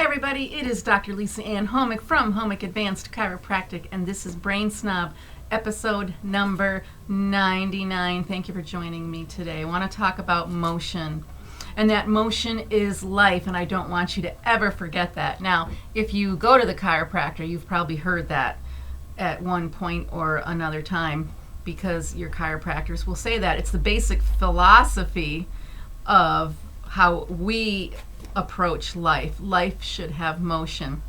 everybody, it is Dr. Lisa Ann Homick from Homick Advanced Chiropractic, and this is Brain Snob, episode number 99. Thank you for joining me today. I want to talk about motion, and that motion is life, and I don't want you to ever forget that. Now, if you go to the chiropractor, you've probably heard that at one point or another time, because your chiropractors will say that. It's the basic philosophy of how we approach life. Life should have motion.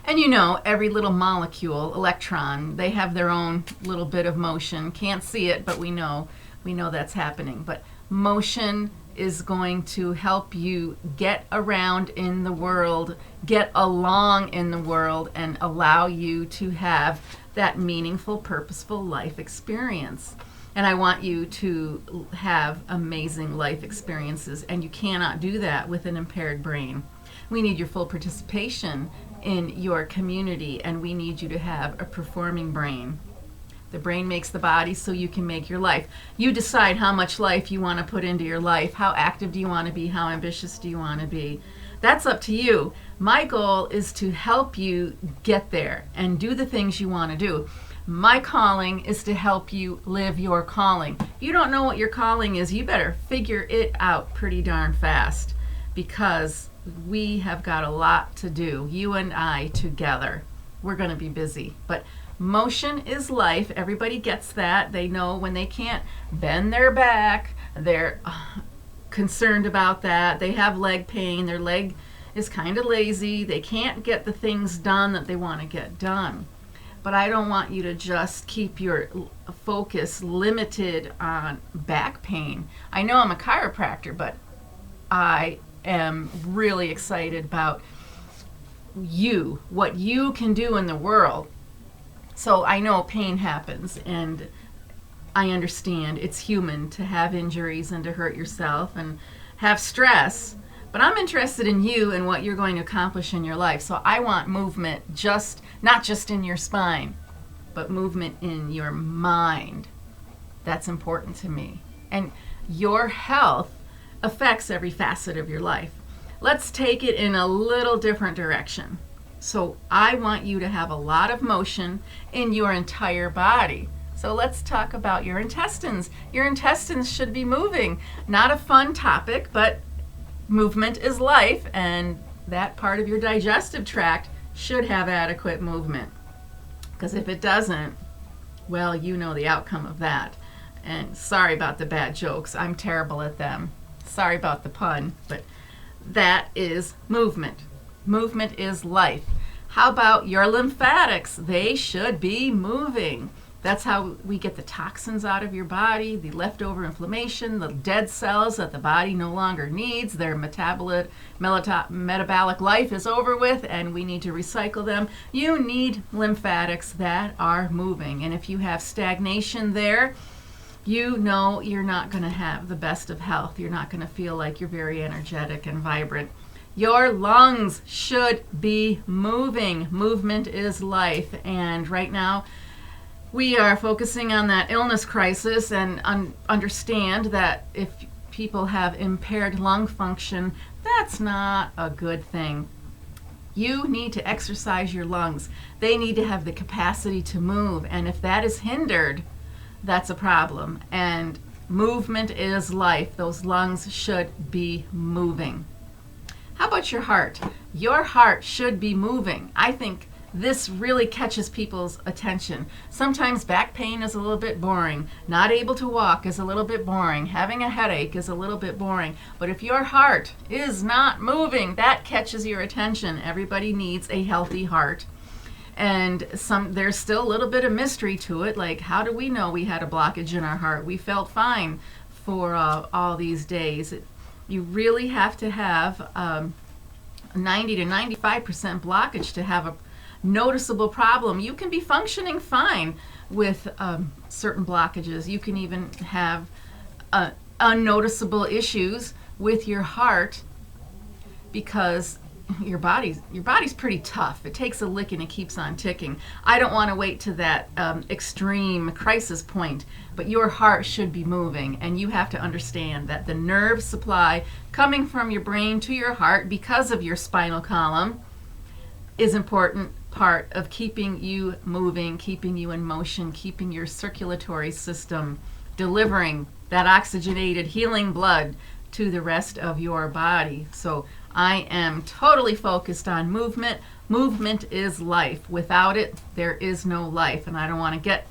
And you know, every little molecule, electron, they have their own little bit of motion. Can't see it, but we know that's happening. But motion is going to help you get around in the world, get along in the world, and allow you to have that meaningful, purposeful life experience. And I want you to have amazing life experiences, and you cannot do that with an impaired brain. We need your full participation in your community, and we need you to have a performing brain. The brain makes the body so you can make your life. You decide how much life you want to put into your life. How active do you want to be? How ambitious do you want to be? That's up to you. My goal is to help you get there and do the things you want to do. My calling is to help you live your calling. You don't know what your calling is, you better figure it out pretty darn fast, because we have got a lot to do, you and I together. We're going to be busy, but motion is life. Everybody gets that. They know when they can't bend their back, they're concerned about that. They have leg pain, their leg is kind of lazy, they can't get the things done that they want to get done. But I don't want you to just keep your focus limited on back pain. I know I'm a chiropractor, but I am really excited about you, what you can do in the world. So I know pain happens, and I understand it's human to have injuries and to hurt yourself and have stress. But I'm interested in you and what you're going to accomplish in your life. So I want movement, not just in your spine, but movement in your mind. That's important to me. And your health affects every facet of your life. Let's take it in a little different direction. So I want you to have a lot of motion in your entire body. So let's talk about your intestines. Your intestines should be moving. Not a fun topic, but movement is life, and that part of your digestive tract should have adequate movement. Because if it doesn't, well, you know the outcome of that. And sorry about the bad jokes. I'm terrible at them. Sorry about the pun, but that is movement. Movement is life. How about your lymphatics? They should be moving. That's how we get the toxins out of your body, the leftover inflammation, the dead cells that the body no longer needs. Their metabolic life is over with, and we need to recycle them. You need lymphatics that are moving. And if you have stagnation there, you know you're not going to have the best of health. You're not going to feel like you're very energetic and vibrant. Your lungs should be moving. Movement is life. And right now, we are focusing on that illness crisis, and understand that if people have impaired lung function, that's not a good thing. You need to exercise your lungs. They need to have the capacity to move, and if that is hindered, that's a problem. And movement is life. Those lungs should be moving. How about your heart? Your heart should be moving. I think this really catches people's attention. Sometimes back pain is a little bit boring. Not able to walk is a little bit boring. Having a headache is a little bit boring. But if your heart is not moving, that catches your attention. Everybody needs a healthy heart. And there's still a little bit of mystery to it. Like, how do we know we had a blockage in our heart? We felt fine for all these days. You really have to have 90 to 95% blockage to have a noticeable problem. You can be functioning fine with certain blockages. You can even have unnoticeable issues with your heart because your body's pretty tough. It takes a lick and it keeps on ticking. I don't want to wait to that extreme crisis point, but your heart should be moving, and you have to understand that the nerve supply coming from your brain to your heart because of your spinal column is important part of keeping you moving, keeping you in motion, keeping your circulatory system delivering that oxygenated healing blood to the rest of your body. So I am totally focused on movement. Movement is life. Without it, there is no life. And I don't want to get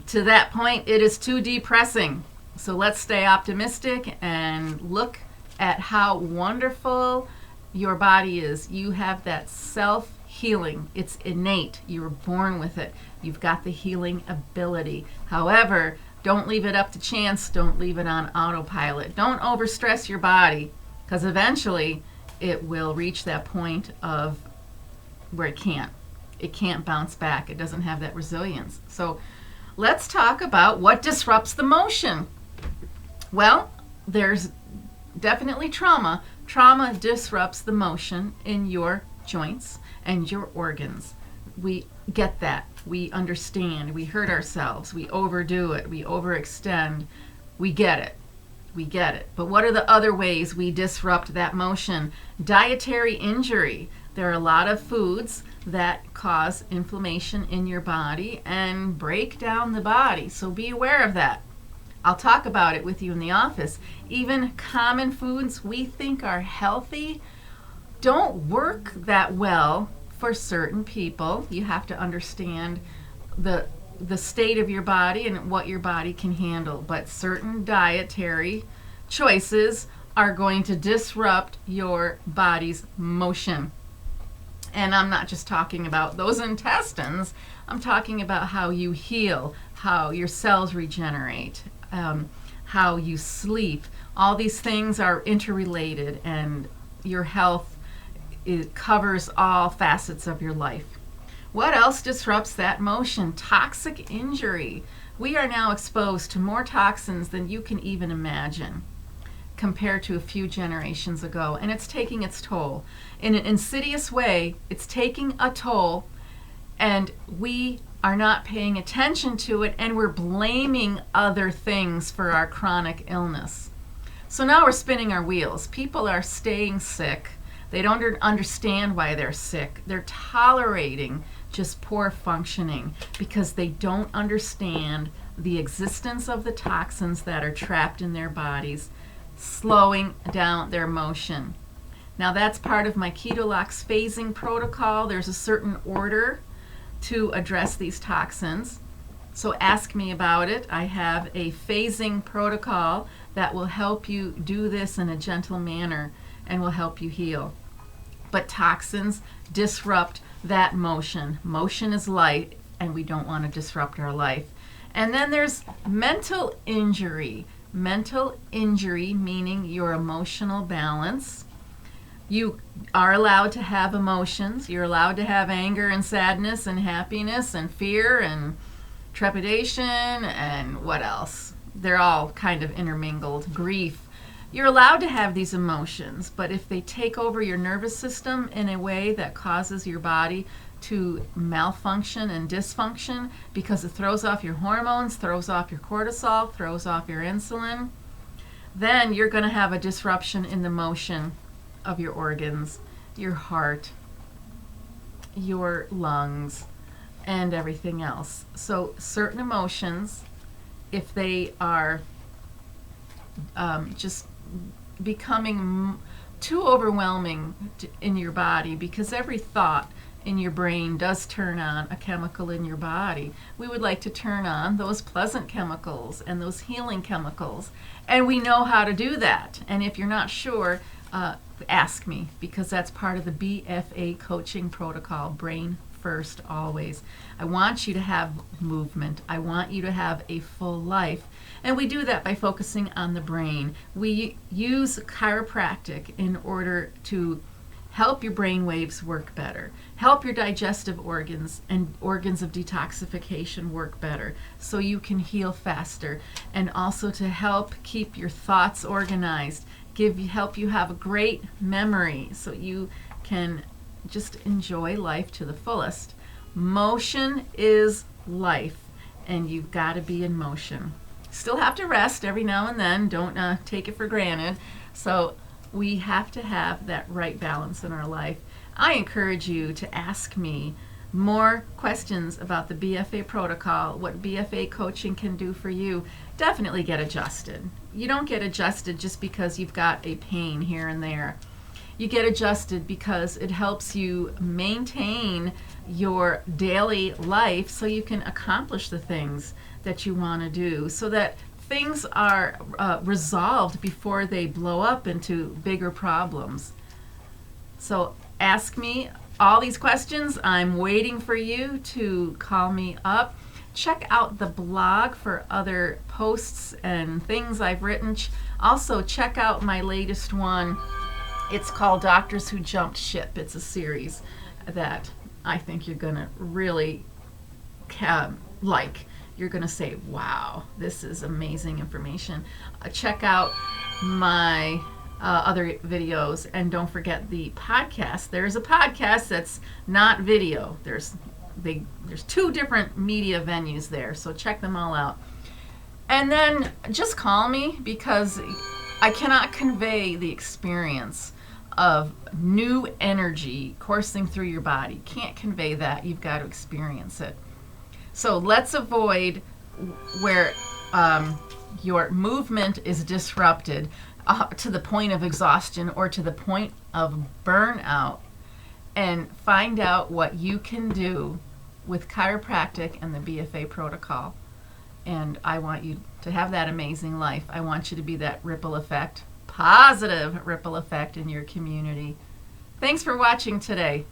to that point. It is too depressing. So let's stay optimistic and look at how wonderful your body is. You have that self-healing. It's innate. You were born with it. You've got the healing ability. However, don't leave it up to chance. Don't leave it on autopilot. Don't overstress your body, because eventually it will reach that point of where it can't bounce back. It doesn't have that resilience. So let's talk about what disrupts the motion. Well, there's definitely trauma. Trauma disrupts the motion in your joints and your organs. We get that. We understand. We hurt ourselves. We overdo it. We overextend. We get it. We get it. But what are the other ways we disrupt that motion? Dietary injury. There are a lot of foods that cause inflammation in your body and break down the body. So be aware of that. I'll talk about it with you in the office. Even common foods we think are healthy don't work that well for certain people. You have to understand the state of your body and what your body can handle. But certain dietary choices are going to disrupt your body's motion. And I'm not just talking about those intestines. I'm talking about how you heal, how your cells regenerate, how you sleep. All these things are interrelated, and your health, it covers all facets of your life. What else disrupts that motion? Toxic injury. We are now exposed to more toxins than you can even imagine compared to a few generations ago, and it's taking its toll. In an insidious way, it's taking a toll, and we are not paying attention to it, and we're blaming other things for our chronic illness. So now we're spinning our wheels. People are staying sick. They don't understand why they're sick. They're tolerating just poor functioning because they don't understand the existence of the toxins that are trapped in their bodies, slowing down their motion. Now that's part of my Ketolox phasing protocol. There's a certain order to address these toxins. So ask me about it. I have a phasing protocol that will help you do this in a gentle manner and will help you heal. But toxins disrupt that motion. Motion is life, and we don't want to disrupt our life. And then there's mental injury. Mental injury meaning your emotional balance. You are allowed to have emotions. You're allowed to have anger and sadness and happiness and fear and trepidation and what else? They're all kind of intermingled. Grief. You're allowed to have these emotions, but if they take over your nervous system in a way that causes your body to malfunction and dysfunction because it throws off your hormones, throws off your cortisol, throws off your insulin, then you're going to have a disruption in the motion of your organs, your heart, your lungs, and everything else. So certain emotions, if they are just becoming too overwhelming in your body, because every thought in your brain does turn on a chemical in your body. We would like to turn on those pleasant chemicals and those healing chemicals, and we know how to do that. And if you're not sure, ask me, because that's part of the BFA coaching protocol, Brain First Always. I want you to have movement. I want you to have a full life. And we do that by focusing on the brain. We use chiropractic in order to help your brain waves work better, help your digestive organs and organs of detoxification work better so you can heal faster, and also to help keep your thoughts organized, help you have a great memory so you can just enjoy life to the fullest. Motion is life, and you've got to be in motion. Still have to rest every now and then. Don't take it for granted. So we have to have that right balance in our life. I encourage you to ask me more questions about the BFA protocol, what BFA coaching can do for you. Definitely get adjusted. You don't get adjusted just because you've got a pain here and there. You get adjusted because it helps you maintain your daily life so you can accomplish the things that you want to do, so that things are resolved before they blow up into bigger problems. So ask me all these questions. I'm waiting for you to call me up. Check out the blog for other posts and things I've written. Also, check out my latest one. It's called Doctors Who Jumped Ship. It's a series that I think you're going to really like. You're going to say, wow, this is amazing information. Check out my other videos, and don't forget the podcast. There's a podcast that's not video. There's 2 different media venues there, so check them all out. And then just call me, because I cannot convey the experience of new energy coursing through your body. Can't convey that. You've got to experience it. So let's avoid where your movement is disrupted to the point of exhaustion or to the point of burnout, and find out what you can do with chiropractic and the BFA protocol. And I want you to have that amazing life. I want you to be that ripple effect, positive ripple effect in your community. Thanks for watching today.